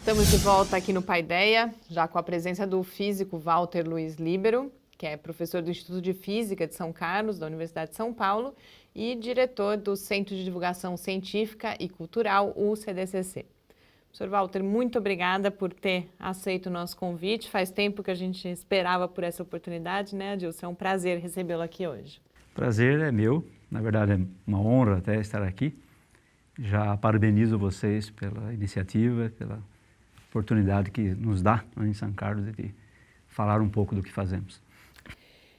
Estamos de volta aqui no Paideia, já com a presença do físico Walter Luiz Líbero, que é professor do Instituto de Física de São Carlos, da Universidade de São Paulo, e diretor do Centro de Divulgação Científica e Cultural, o CDCC. Professor Walter, muito obrigada por ter aceito o nosso convite. Faz tempo que a gente esperava por essa oportunidade, né, Adilson? É um prazer recebê-lo aqui hoje. Prazer é meu, na verdade é uma honra até estar aqui. Já parabenizo vocês pela iniciativa, pela oportunidade que nos dá em São Carlos de falar um pouco do que fazemos.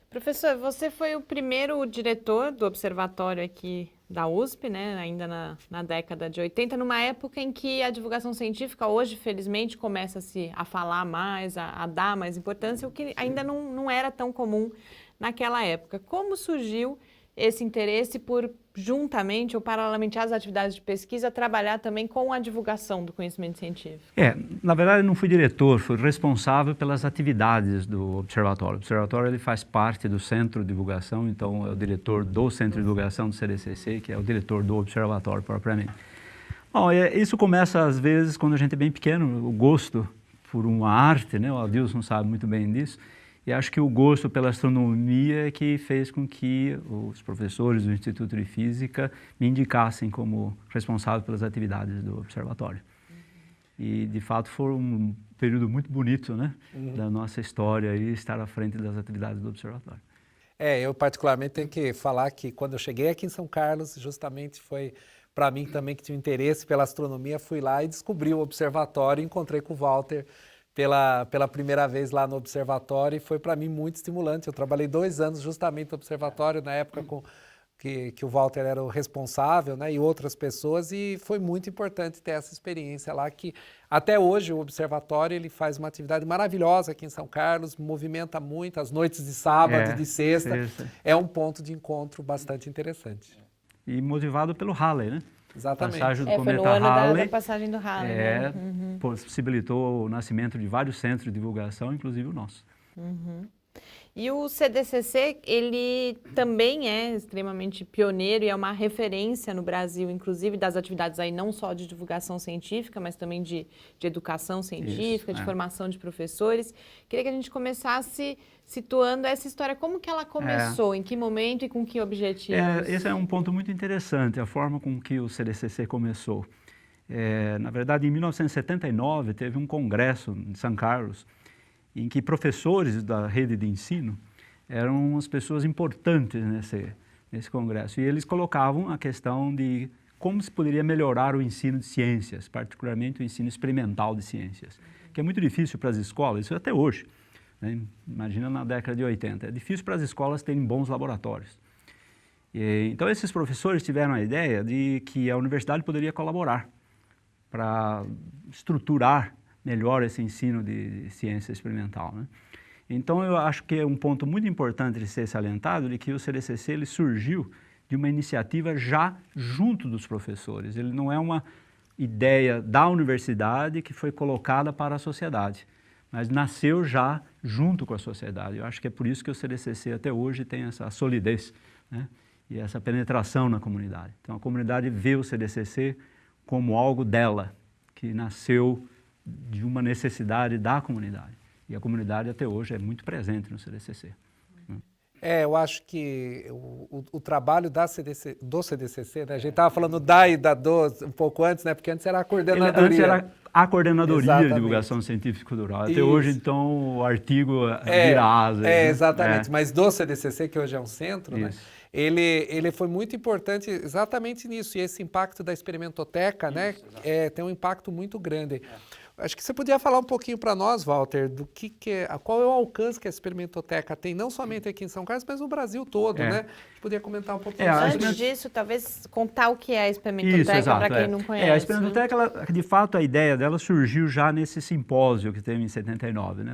Professor, você foi o primeiro diretor do observatório aqui da USP, né, ainda na década de 80, numa época em que a divulgação científica hoje, felizmente, começa-se a falar mais, a dar mais importância, o que ainda não era tão comum naquela época. Como surgiu esse interesse por, juntamente ou paralelamente às atividades de pesquisa, trabalhar também com a divulgação do conhecimento científico? Na verdade, não fui diretor, fui responsável pelas atividades do observatório. O observatório ele faz parte do Centro de Divulgação, então é o diretor do Centro de Divulgação do CDCC, que é o diretor do observatório propriamente. Bom, isso começa às vezes quando a gente é bem pequeno, o gosto por uma arte, né? O Adilson sabe muito bem disso. E acho que o gosto pela astronomia é que fez com que os professores do Instituto de Física me indicassem como responsável pelas atividades do observatório. E, de fato, foi um período muito bonito, né, da nossa história e estar à frente das atividades do observatório. Eu particularmente tenho que falar que quando eu cheguei aqui em São Carlos, justamente foi para mim também que tinha interesse pela astronomia, fui lá e descobri o observatório e encontrei com o Walter pela primeira vez lá no observatório e foi para mim muito estimulante. Eu trabalhei 2 anos justamente no observatório, na época que o Walter era o responsável, né, e outras pessoas, e foi muito importante ter essa experiência lá, que até hoje o observatório ele faz uma atividade maravilhosa aqui em São Carlos, movimenta muito, as noites de sábado, de sexta, é um ponto de encontro bastante interessante. E motivado pelo Halley, né? Exatamente. Passagem do foi cometa no ano Halley, da passagem do Halley, né? possibilitou o nascimento de vários centros de divulgação, inclusive o nosso. E o CDCC, ele também é extremamente pioneiro e é uma referência no Brasil, inclusive das atividades aí não só de divulgação científica, mas também de educação científica, de formação de professores. Queria que a gente começasse situando essa história, como que ela começou, em que momento e com que objetivos? Esse é um ponto muito interessante, a forma com que o CDCC começou. Na verdade, em 1979, teve um congresso em São Carlos, em que professores da rede de ensino eram as pessoas importantes nesse congresso. E eles colocavam a questão de como se poderia melhorar o ensino de ciências, particularmente o ensino experimental de ciências, que é muito difícil para as escolas, isso até hoje, né? Imagina na década de 80, é difícil para as escolas terem bons laboratórios. Então esses professores tiveram a ideia de que a universidade poderia colaborar para estruturar melhor esse ensino de ciência experimental, né? Então eu acho que é um ponto muito importante de ser salientado de que o CDCC ele surgiu de uma iniciativa já junto dos professores. Ele não é uma ideia da universidade que foi colocada para a sociedade, mas nasceu já junto com a sociedade. Eu acho que é por isso que o CDCC até hoje tem essa solidez, né, e essa penetração na comunidade. Então a comunidade vê o CDCC como algo dela, que nasceu de uma necessidade da comunidade. E a comunidade até hoje é muito presente no CDCC. Eu acho que o trabalho do CDCC, né? A gente estava falando da e da do um pouco antes, né? Porque antes era a coordenadoria. Antes era a coordenadoria de divulgação científica e cultural. Até hoje, então, o artigo vira asa. Exatamente. Mas do CDCC, que hoje é um centro, né? Ele foi muito importante exatamente nisso. E esse impacto da experimentoteca, né? Tem um impacto muito grande. Acho que você podia falar um pouquinho para nós, Walter, do qual é o alcance que a experimentoteca tem, não somente aqui em São Carlos, mas no Brasil todo, né? Você podia comentar um pouquinho sobre isso. Antes disso, talvez contar o que é a experimentoteca para quem não conhece. A experimentoteca, de fato, a ideia dela surgiu já nesse simpósio que teve em 79, né?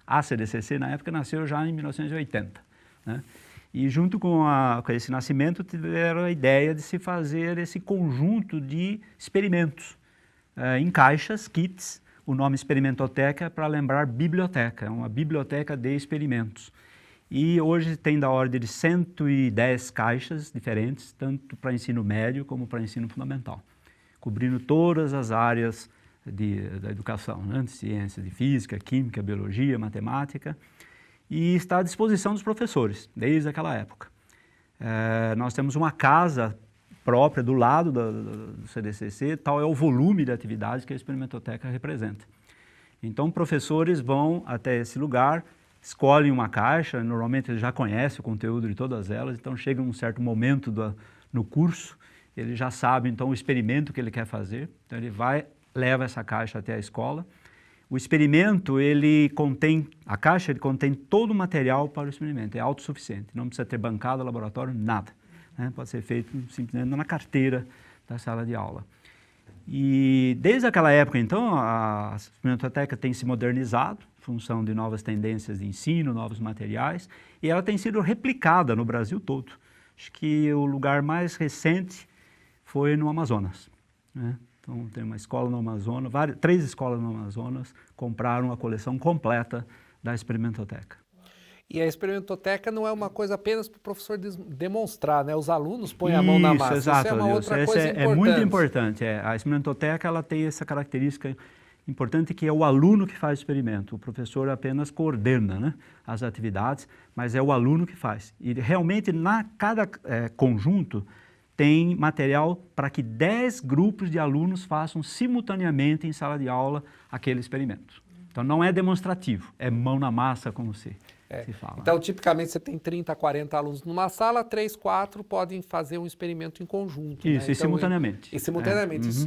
A CDCC, na época, nasceu já em 1980, né? E junto com esse nascimento, tiveram a ideia de se fazer esse conjunto de experimentos, em caixas, kits. O nome experimentoteca é para lembrar biblioteca, é uma biblioteca de experimentos. E hoje tem da ordem de 110 caixas diferentes, tanto para ensino médio como para ensino fundamental, cobrindo todas as áreas da educação, né? De ciências, de física, química, biologia, matemática, e está à disposição dos professores, desde aquela época. Nós temos uma casa própria do lado do CDCC, tal é o volume de atividades que a Experimentoteca representa. Então, professores vão até esse lugar, escolhem uma caixa, normalmente eles já conhecem o conteúdo de todas elas, então chega um certo momento no curso, ele já sabe então o experimento que ele quer fazer, então ele leva essa caixa até a escola. O experimento, a caixa contém todo o material para o experimento, é autossuficiente, não precisa ter bancada, laboratório, nada. Né? Pode ser feito simplesmente na carteira da sala de aula. E desde aquela época, então, a Experimentoteca tem se modernizado, em função de novas tendências de ensino, novos materiais, e ela tem sido replicada no Brasil todo. Acho que o lugar mais recente foi no Amazonas, né? Então, tem uma escola no Amazonas, 3 escolas no Amazonas compraram a coleção completa da Experimentoteca. E a Experimentoteca não é uma coisa apenas para o professor demonstrar, né? Os alunos põem a mão na massa. Exato, isso é uma outra coisa importante. É muito importante. A Experimentoteca ela tem essa característica importante que é o aluno que faz o experimento. O professor apenas coordena, né, as atividades, mas é o aluno que faz. E realmente, cada conjunto tem material para que 10 grupos de alunos façam simultaneamente em sala de aula aquele experimento. Então, não é demonstrativo, é mão na massa, como se fala. Então, tipicamente, você tem 30, 40 alunos numa sala, 3, 4 podem fazer um experimento em conjunto. Isso, né? e simultaneamente.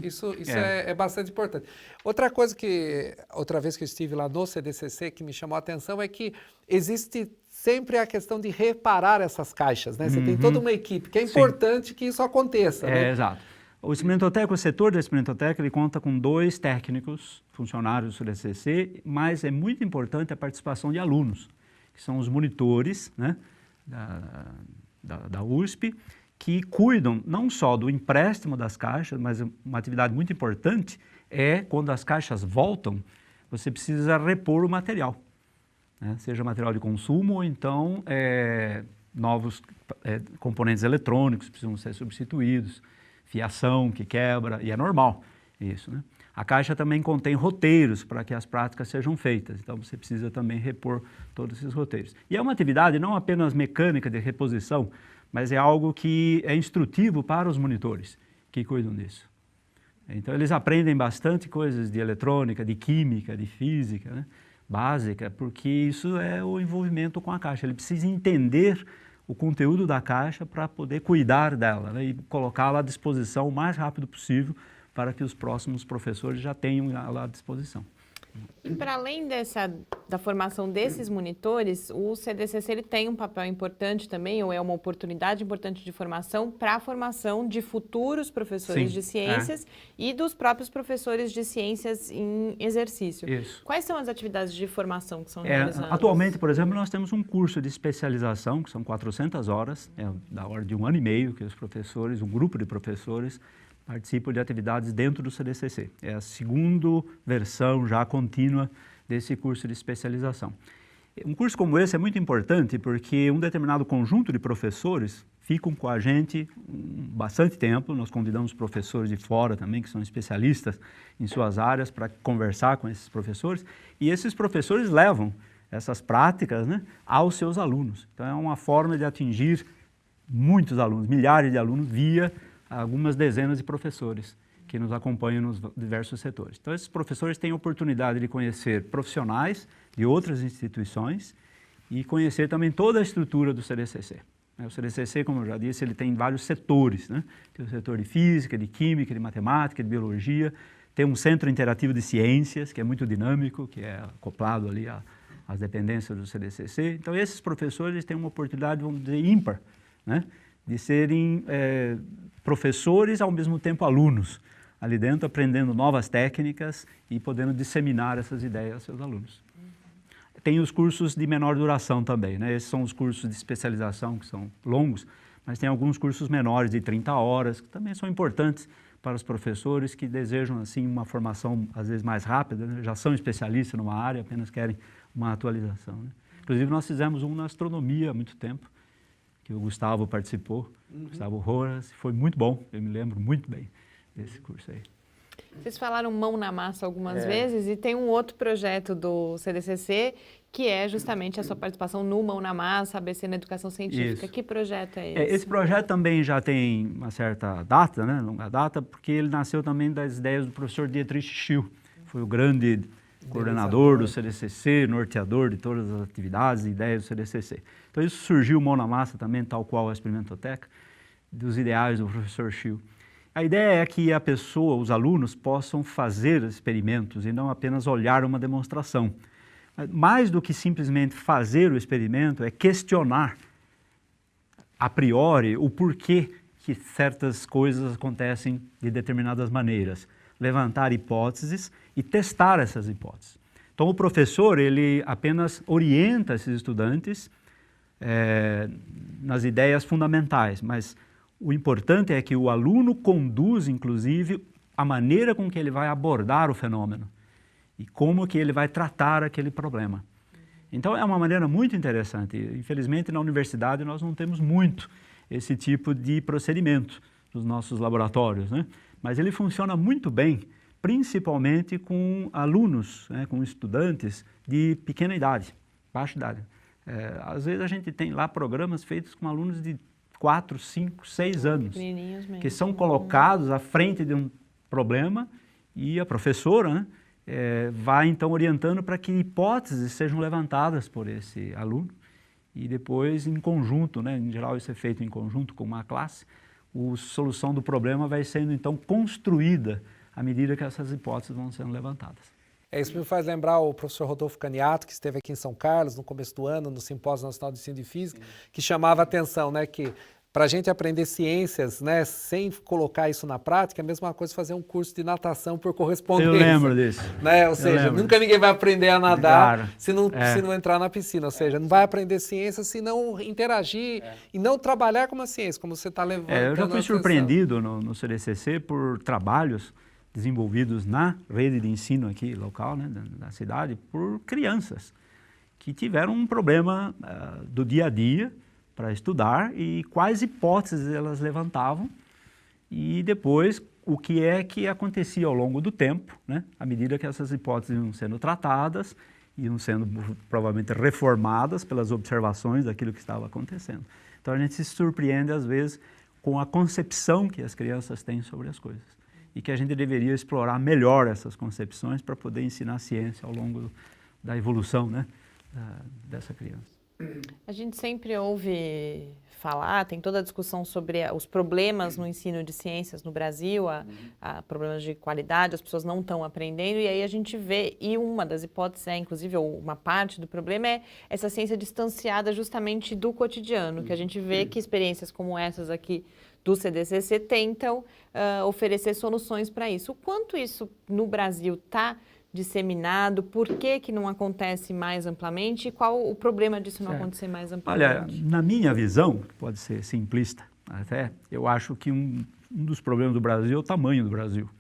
Isso é bastante importante. Outra coisa outra vez que eu estive lá no CDCC, que me chamou a atenção, é que existe sempre a questão de reparar essas caixas, né? Você tem toda uma equipe, que é importante que isso aconteça, né? Exato. O setor da Experimentoteca, ele conta com 2 técnicos, funcionários do CDCC, mas é muito importante a participação de alunos, que são os monitores, né, da USP, que cuidam não só do empréstimo das caixas, mas uma atividade muito importante é, quando as caixas voltam, você precisa repor o material, né, seja material de consumo ou então novos componentes eletrônicos precisam ser substituídos, fiação que quebra, e é normal isso, né? A caixa também contém roteiros para que as práticas sejam feitas, então você precisa também repor todos esses roteiros. E é uma atividade não apenas mecânica de reposição, mas é algo que é instrutivo para os monitores que cuidam disso. Então eles aprendem bastante coisas de eletrônica, de química, de física, né, básica, porque isso é o envolvimento com a caixa. Ele precisa entender o conteúdo da caixa para poder cuidar dela, né, e colocá-la à disposição o mais rápido possível para que os próximos professores já tenham ela à disposição. E para além da formação desses monitores, o CDCC ele tem um papel importante também, ou é uma oportunidade importante de formação para a formação de futuros professores de ciências e dos próprios professores de ciências em exercício. Isso. Quais são as atividades de formação que são realizadas? Atualmente, por exemplo, nós temos um curso de especialização, que são 400 horas, da ordem de 1 ano e meio, que os professores, um grupo de professores, participam de atividades dentro do CDCC. É a segunda versão já contínua desse curso de especialização. Um curso como esse é muito importante porque um determinado conjunto de professores ficam com a gente bastante tempo. Nós convidamos professores de fora também, que são especialistas em suas áreas, para conversar com esses professores. E esses professores levam essas práticas, né, aos seus alunos. Então, é uma forma de atingir muitos alunos, milhares de alunos, via algumas dezenas de professores que nos acompanham nos diversos setores. Então, esses professores têm a oportunidade de conhecer profissionais de outras instituições e conhecer também toda a estrutura do CDCC. O CDCC, como eu já disse, ele tem vários setores, né? Tem o setor de física, de química, de matemática, de biologia, tem um centro interativo de ciências, que é muito dinâmico, que é acoplado ali às dependências do CDCC. Então, esses professores têm uma oportunidade, vamos dizer, ímpar, né, de serem professores, ao mesmo tempo alunos, ali dentro, aprendendo novas técnicas e podendo disseminar essas ideias aos seus alunos. Tem os cursos de menor duração também, né? Esses são os cursos de especialização, que são longos, mas tem alguns cursos menores, de 30 horas, que também são importantes para os professores que desejam, assim, uma formação, às vezes, mais rápida, né? Já são especialistas numa área, apenas querem uma atualização, né? Inclusive, nós fizemos um na astronomia há muito tempo, que o Gustavo participou, Gustavo Rojas, foi muito bom, eu me lembro muito bem desse curso aí. Vocês falaram mão na massa algumas vezes e tem um outro projeto do CDCC que é justamente a sua participação no Mão na Massa, ABC na Educação Científica. Isso. Que projeto é esse? Esse projeto também já tem uma certa data, né, longa data, porque ele nasceu também das ideias do professor Dietrich Schill. Foi o grande coordenador do CDCC, norteador de todas as atividades e ideias do CDCC. Então isso surgiu Mão na Massa também, tal qual a Experimentoteca, dos ideais do professor Schill. A ideia é que a pessoa, os alunos, possam fazer experimentos e não apenas olhar uma demonstração. Mais do que simplesmente fazer o experimento, é questionar a priori o porquê que certas coisas acontecem de determinadas maneiras. Levantar hipóteses e testar essas hipóteses. Então o professor, ele apenas orienta esses estudantes nas ideias fundamentais, mas o importante é que o aluno conduz, inclusive, a maneira com que ele vai abordar o fenômeno e como que ele vai tratar aquele problema. Então é uma maneira muito interessante. Infelizmente na universidade nós não temos muito esse tipo de procedimento nos nossos laboratórios, né? Mas ele funciona muito bem, principalmente com alunos, né, com estudantes de pequena idade, baixa idade. Às vezes a gente tem lá programas feitos com alunos de 4, 5, 6 anos, que são colocados à frente de um problema e a professora, né, vai então orientando para que hipóteses sejam levantadas por esse aluno e depois em conjunto, né, em geral isso é feito em conjunto com uma classe, a solução do problema vai sendo então construída à medida que essas hipóteses vão sendo levantadas. Isso me faz lembrar o professor Rodolfo Caniato, que esteve aqui em São Carlos no começo do ano, no Simpósio Nacional de Ensino de Física, que chamava a atenção, né, que para a gente aprender ciências, né, sem colocar isso na prática, é a mesma coisa fazer um curso de natação por correspondência. Eu lembro disso. Né? Ou seja, nunca ninguém vai aprender a nadar Claro. se não entrar na piscina. Ou seja, não vai aprender ciência se não interagir e não trabalhar com uma ciência, como você está levantando. Eu já fui surpreendido no CDCC por trabalhos desenvolvidos na rede de ensino aqui local, né, da cidade, por crianças que tiveram um problema do dia a dia para estudar e quais hipóteses elas levantavam e depois o que é que acontecia ao longo do tempo, né, à medida que essas hipóteses iam sendo tratadas, iam sendo provavelmente reformadas pelas observações daquilo que estava acontecendo. Então a gente se surpreende às vezes com a concepção que as crianças têm sobre as coisas e que a gente deveria explorar melhor essas concepções para poder ensinar ciência ao longo da evolução, né, dessa criança. A gente sempre ouve falar, tem toda a discussão sobre os problemas no ensino de ciências no Brasil, problemas de qualidade, as pessoas não estão aprendendo, e aí a gente vê, e uma das hipóteses inclusive, ou uma parte do problema é essa ciência distanciada justamente do cotidiano, que a gente vê que experiências como essas aqui do CDCC tentam oferecer soluções para isso. O quanto isso no Brasil está disseminado, por que não acontece mais amplamente e qual o problema disso não acontecer mais amplamente? Olha, na minha visão, que pode ser simplista até, eu acho que um dos problemas do Brasil é o tamanho do Brasil,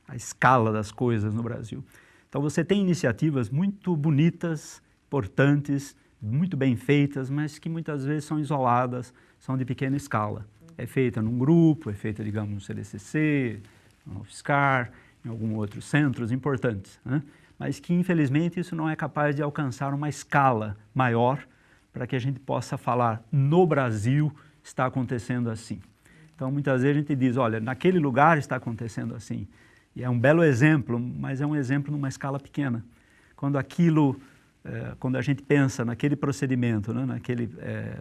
a escala das coisas no Brasil. Então você tem iniciativas muito bonitas, importantes, muito bem feitas, mas que muitas vezes são isoladas, são de pequena escala. É feita num grupo, é feita, digamos, no CDCC, no UFSCar, em alguns outros centros importantes, né? Mas que infelizmente isso não é capaz de alcançar uma escala maior para que a gente possa falar no Brasil está acontecendo assim. Então muitas vezes a gente diz, olha, naquele lugar está acontecendo assim. E é um belo exemplo, mas é um exemplo numa escala pequena. Quando a gente pensa naquele procedimento, né, naquele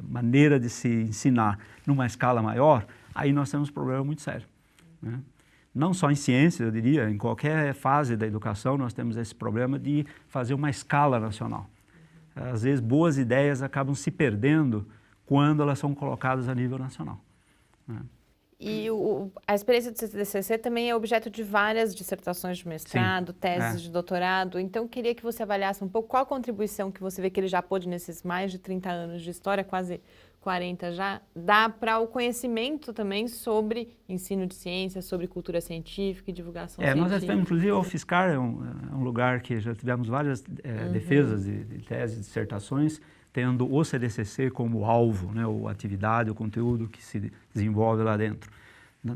maneira de se ensinar numa escala maior, aí nós temos um problema muito sério, né? Não só em ciência, eu diria, em qualquer fase da educação nós temos esse problema de fazer uma escala nacional. Às vezes boas ideias acabam se perdendo quando elas são colocadas a nível nacional, né? E a experiência do CDCC também é objeto de várias dissertações de mestrado, teses de doutorado. Então, eu queria que você avaliasse um pouco qual a contribuição que você vê que ele já pôde nesses mais de 30 anos de história, quase 40 já, dá para o conhecimento também sobre ensino de ciência, sobre cultura científica e divulgação científica. Nós já tivemos, inclusive, o UFSCar é um lugar que já tivemos várias defesas de teses, dissertações, tendo o CDCC como alvo, né, a atividade, o conteúdo que se desenvolve lá dentro.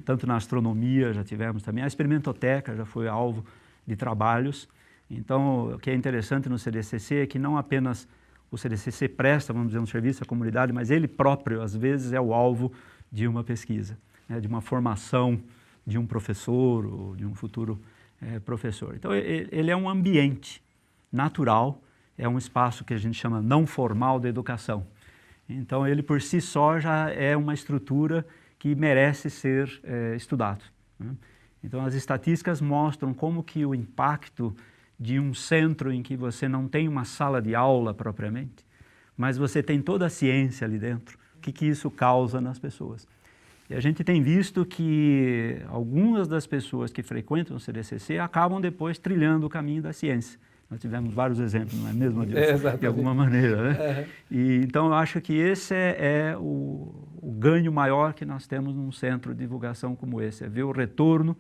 tanto na astronomia já tivemos também, a experimentoteca já foi alvo de trabalhos. Então, o que é interessante no CDCC é que não apenas o CDCC presta, vamos dizer, um serviço à comunidade, mas ele próprio, às vezes, é o alvo de uma pesquisa, né, de uma formação de um professor ou de um futuro professor. Então, ele é um ambiente natural, é um espaço que a gente chama não formal da educação. Então, ele por si só já é uma estrutura que merece ser estudado, né? Então, as estatísticas mostram como que o impacto de um centro em que você não tem uma sala de aula propriamente, mas você tem toda a ciência ali dentro, o que isso causa nas pessoas. E a gente tem visto que algumas das pessoas que frequentam o CDCC acabam depois trilhando o caminho da ciência. Nós tivemos vários exemplos, não é mesmo, Adilson? De alguma maneira, né? E, então, eu acho que esse é o ganho maior que nós temos num centro de divulgação como esse, é ver o retorno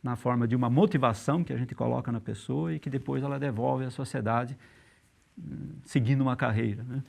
na forma de uma motivação que a gente coloca na pessoa e que depois ela devolve à sociedade seguindo uma carreira, né?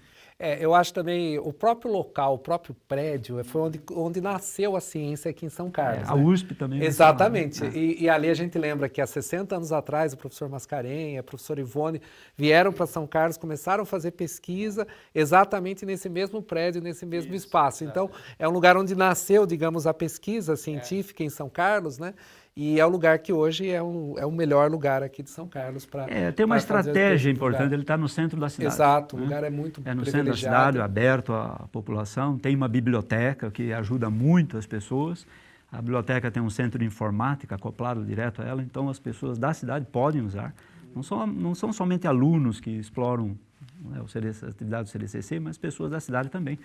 Eu acho também o próprio local, o próprio prédio, foi onde nasceu a ciência aqui em São Carlos. A USP também. Exatamente. E ali a gente lembra que há 60 anos atrás o professor Mascarenhas, a professora Ivone vieram para São Carlos, começaram a fazer pesquisa exatamente nesse mesmo prédio, nesse mesmo espaço. Então, é um lugar onde nasceu, digamos, a pesquisa científica em São Carlos, né? E é o lugar que hoje é o melhor lugar aqui de São Carlos para tem uma estratégia importante, ele está no centro da cidade. Exato, o lugar é muito privilegiado. No centro da cidade, aberto à população, tem uma biblioteca que ajuda muito as pessoas. A biblioteca tem um centro de informática acoplado direto a ela, então as pessoas da cidade podem usar. Não são somente alunos que exploram, né, as atividades do CDCC, mas pessoas da cidade também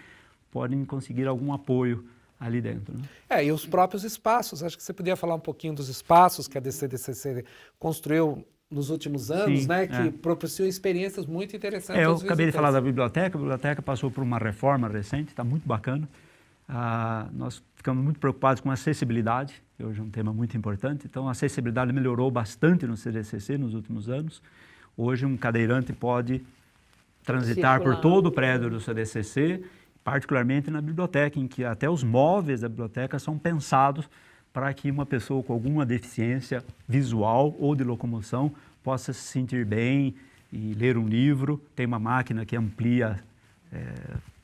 podem conseguir algum apoio ali dentro, né? E os próprios espaços, acho que você podia falar um pouquinho dos espaços que a DCDCC construiu nos últimos anos, sim, né, que propiciou experiências muito interessantes. Eu acabei de falar da biblioteca, a biblioteca passou por uma reforma recente, está muito bacana. Nós ficamos muito preocupados com a acessibilidade, que hoje é um tema muito importante, então a acessibilidade melhorou bastante no CDCC nos últimos anos. Hoje um cadeirante pode transitar por todo o prédio do CDCC, particularmente na biblioteca, em que até os móveis da biblioteca são pensados para que uma pessoa com alguma deficiência visual ou de locomoção possa se sentir bem e ler um livro. Tem uma máquina que amplia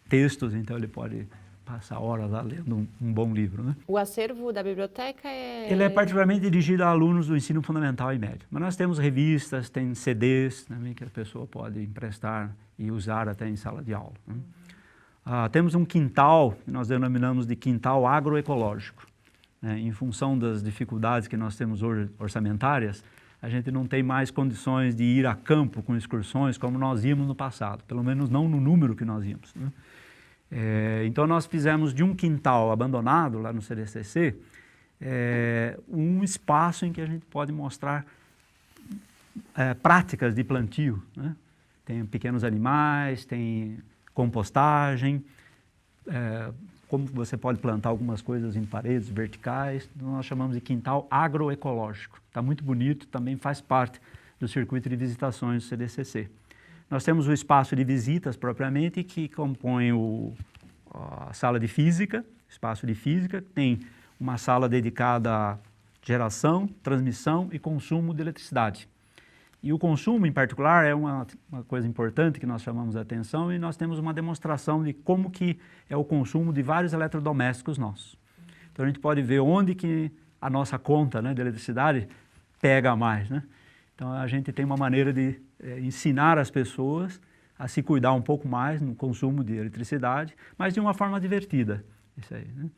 textos, então ele pode passar horas lá lendo um bom livro, né? O acervo da biblioteca Ele é particularmente dirigido a alunos do ensino fundamental e médio. Mas nós temos revistas, tem CDs também que a pessoa pode emprestar e usar até em sala de aula, né? Temos um quintal, que nós denominamos de quintal agroecológico, né? Em função das dificuldades que nós temos hoje orçamentárias, a gente não tem mais condições de ir a campo com excursões como nós íamos no passado, pelo menos não no número que nós íamos, né? Então nós fizemos de um quintal abandonado lá no CDCC um espaço em que a gente pode mostrar práticas de plantio, né? Tem pequenos animais, tem compostagem, como você pode plantar algumas coisas em paredes verticais, nós chamamos de quintal agroecológico. Está muito bonito, também faz parte do circuito de visitações do CDCC. Nós temos o espaço de visitas propriamente, que compõe a sala de física, espaço de física, tem uma sala dedicada à geração, transmissão e consumo de eletricidade. E o consumo, em particular, é uma coisa importante que nós chamamos a atenção e nós temos uma demonstração de como que é o consumo de vários eletrodomésticos nossos. Então, a gente pode ver onde que a nossa conta, né, de eletricidade pega mais, né? Então, a gente tem uma maneira de ensinar as pessoas a se cuidar um pouco mais no consumo de eletricidade, mas de uma forma divertida, isso aí, né?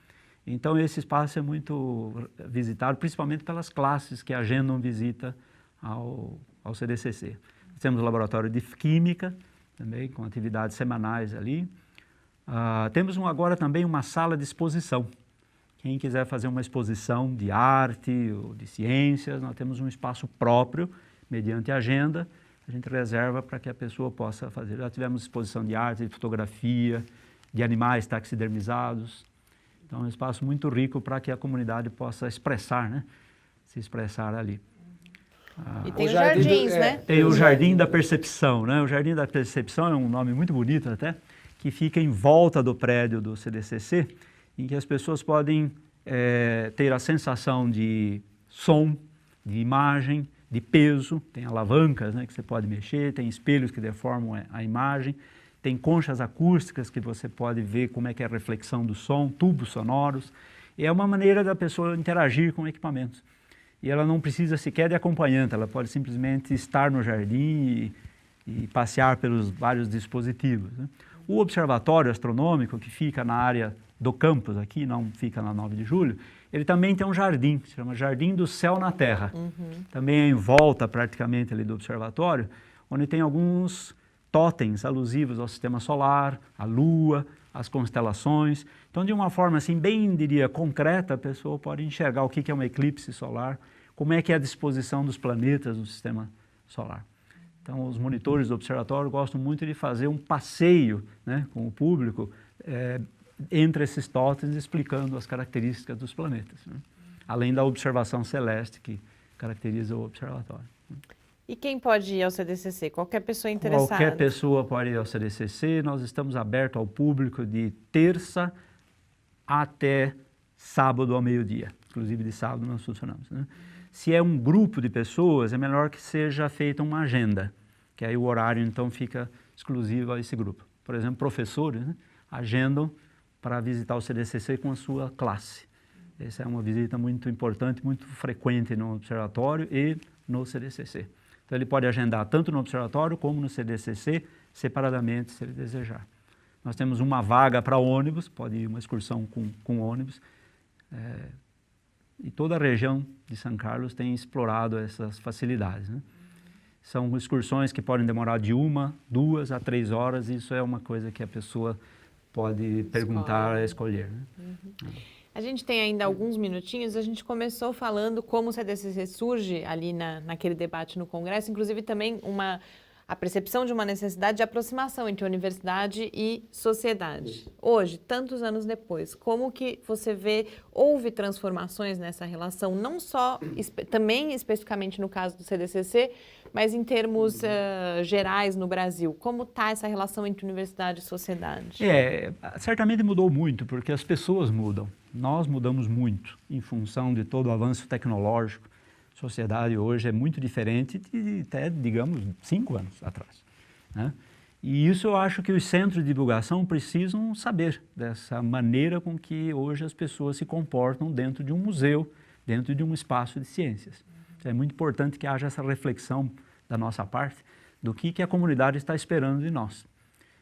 Então, esse espaço é muito visitado, principalmente pelas classes que agendam visita ao CDCC. Temos o laboratório de química, também com atividades semanais ali. Temos agora também uma sala de exposição. Quem quiser fazer uma exposição de arte ou de ciências, nós temos um espaço próprio, mediante agenda, a gente reserva para que a pessoa possa fazer. Já tivemos exposição de arte, de fotografia, de animais taxidermizados. Então, é um espaço muito rico para que a comunidade possa expressar, né? Se expressar ali. E tem os jardins, né? Tem o Jardim da Percepção, né? O Jardim da Percepção é um nome muito bonito até, que fica em volta do prédio do CDCC, em que as pessoas podem ter a sensação de som, de imagem, de peso, tem alavancas, né, que você pode mexer, tem espelhos que deformam a imagem, tem conchas acústicas que você pode ver como é que é a reflexão do som, tubos sonoros. E é uma maneira da pessoa interagir com equipamentos. E ela não precisa sequer de acompanhante, ela pode simplesmente estar no jardim e passear pelos vários dispositivos, né? O observatório astronômico, que fica na área do campus aqui, não fica na 9 de julho, ele também tem um jardim, que se chama Jardim do Céu na Terra. Também é em volta praticamente ali do observatório, onde tem alguns totens alusivos ao sistema solar, à Lua, às constelações. Então, de uma forma assim, bem, diria, concreta, a pessoa pode enxergar o que é um eclipse solar, como é que é a disposição dos planetas no sistema solar. Então, os monitores do observatório gostam muito de fazer um passeio, né, com o público entre esses totens, explicando as características dos planetas, né, além da observação celeste que caracteriza o observatório. E quem pode ir ao CDCC? Qualquer pessoa interessada? Qualquer pessoa pode ir ao CDCC. Nós estamos abertos ao público de terça até sábado ao meio-dia. Inclusive de sábado nós funcionamos, né? Se é um grupo de pessoas, é melhor que seja feita uma agenda, que aí o horário então fica exclusivo a esse grupo. Por exemplo, professores, né, agendam para visitar o CDCC com a sua classe. Essa é uma visita muito importante, muito frequente no observatório e no CDCC. Então ele pode agendar tanto no observatório como no CDCC, separadamente, se ele desejar. Nós temos uma vaga para ônibus, pode ir uma excursão com ônibus. E toda a região de São Carlos tem explorado essas facilidades, né? São excursões que podem demorar de 1, 2 a 3 horas, e isso é uma coisa que a pessoa pode perguntar, escolher, né? A gente tem ainda alguns minutinhos. A gente começou falando como o CDCC surge ali naquele debate no Congresso, inclusive também a percepção de uma necessidade de aproximação entre universidade e sociedade. Hoje, tantos anos depois, como que você vê, houve transformações nessa relação, não só, também especificamente no caso do CDCC, mas em termos gerais no Brasil? Como está essa relação entre universidade e sociedade? Certamente mudou muito, porque as pessoas mudam. Nós mudamos muito em função de todo o avanço tecnológico. A sociedade hoje é muito diferente de até, digamos, 5 anos atrás, né? E isso eu acho que os centros de divulgação precisam saber dessa maneira com que hoje as pessoas se comportam dentro de um museu, dentro de um espaço de ciências. É muito importante que haja essa reflexão da nossa parte do que a comunidade está esperando de nós.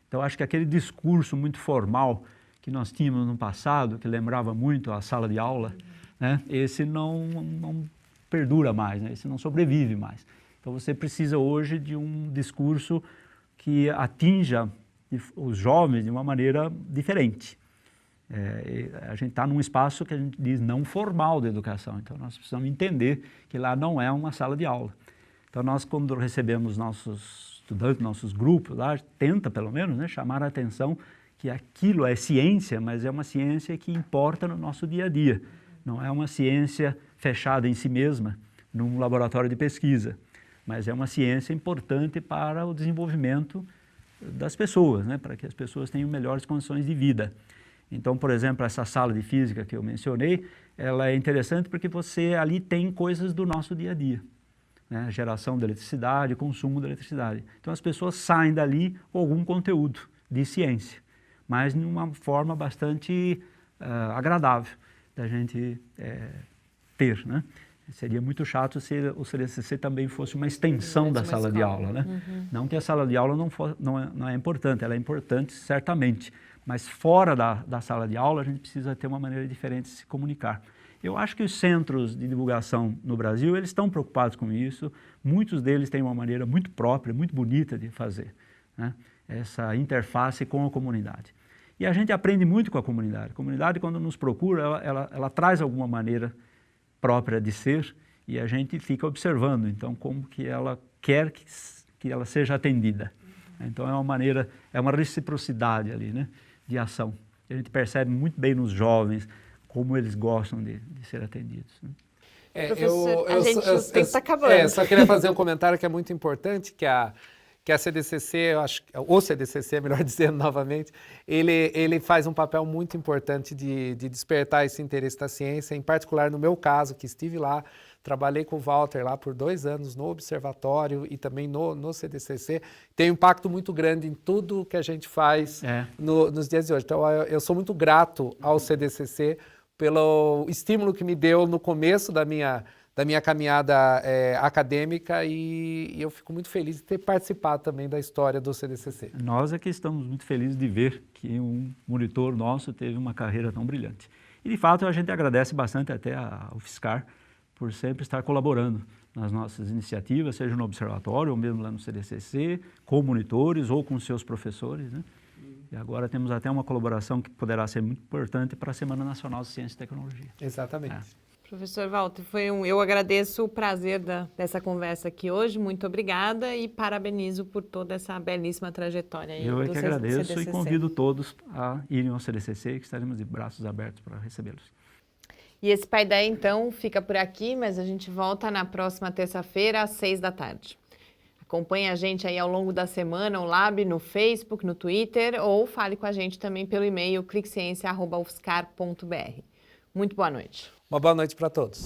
Então, acho que aquele discurso muito formal que nós tínhamos no passado, que lembrava muito a sala de aula, né, esse não perdura mais, né? Esse não sobrevive mais. Então, você precisa hoje de um discurso que atinja os jovens de uma maneira diferente. A gente está num espaço que a gente diz não formal de educação, então nós precisamos entender que lá não é uma sala de aula. Então nós, quando recebemos nossos estudantes, nossos grupos lá, tenta pelo menos, né, chamar a atenção que aquilo é ciência, mas é uma ciência que importa no nosso dia a dia. Não é uma ciência fechada em si mesma, num laboratório de pesquisa, mas é uma ciência importante para o desenvolvimento das pessoas, né, para que as pessoas tenham melhores condições de vida. Então, por exemplo, essa sala de física que eu mencionei, ela é interessante porque você ali tem coisas do nosso dia a dia, né? Geração de eletricidade, consumo de eletricidade. Então, as pessoas saem dali com algum conteúdo de ciência, mas de uma forma bastante agradável da gente ter, né? Seria muito chato se o CDCC também fosse uma extensão da sala de aula, né? Não que a sala de aula não é importante, ela é importante certamente, mas fora da sala de aula a gente precisa ter uma maneira diferente de se comunicar. Eu acho que os centros de divulgação no Brasil, eles estão preocupados com isso, muitos deles têm uma maneira muito própria, muito bonita de fazer, né, essa interface com a comunidade. E a gente aprende muito com a comunidade. A comunidade, quando nos procura, ela traz alguma maneira própria de ser e a gente fica observando, então, como que ela quer que ela seja atendida. Então, é uma reciprocidade ali, né, de ação. A gente percebe muito bem nos jovens como eles gostam de ser atendidos, né? Professor, o tempo está acabando. Só queria fazer um comentário que é muito importante, que que a CDCC, eu acho, o CDCC, melhor dizendo novamente, ele faz um papel muito importante de despertar esse interesse da ciência, em particular no meu caso, que estive lá, trabalhei com o Walter lá por 2 anos no observatório e também no CDCC, tem um impacto muito grande em tudo que a gente faz nos dias de hoje. Então, eu sou muito grato ao CDCC pelo estímulo que me deu no começo da minha caminhada acadêmica e eu fico muito feliz de ter participado também da história do CDCC. Nós é que estamos muito felizes de ver que um monitor nosso teve uma carreira tão brilhante. E, de fato, a gente agradece bastante até ao UFSCar por sempre estar colaborando nas nossas iniciativas, seja no observatório ou mesmo lá no CDCC, com monitores ou com seus professores, né? E agora temos até uma colaboração que poderá ser muito importante para a Semana Nacional de Ciência e Tecnologia. Exatamente. Professor Walter, eu agradeço o prazer dessa conversa aqui hoje, muito obrigada e parabenizo por toda essa belíssima trajetória aí Eu é do que agradeço CDCC. E convido todos a irem ao CDCC, que estaremos de braços abertos para recebê-los. E esse Paideia, então, fica por aqui, mas a gente volta na próxima terça-feira, às 6h. Acompanhe a gente aí ao longo da semana, o Lab, no Facebook, no Twitter, ou fale com a gente também pelo e-mail cliqueciência@ufscar.br. Muito boa noite. Uma boa noite para todos.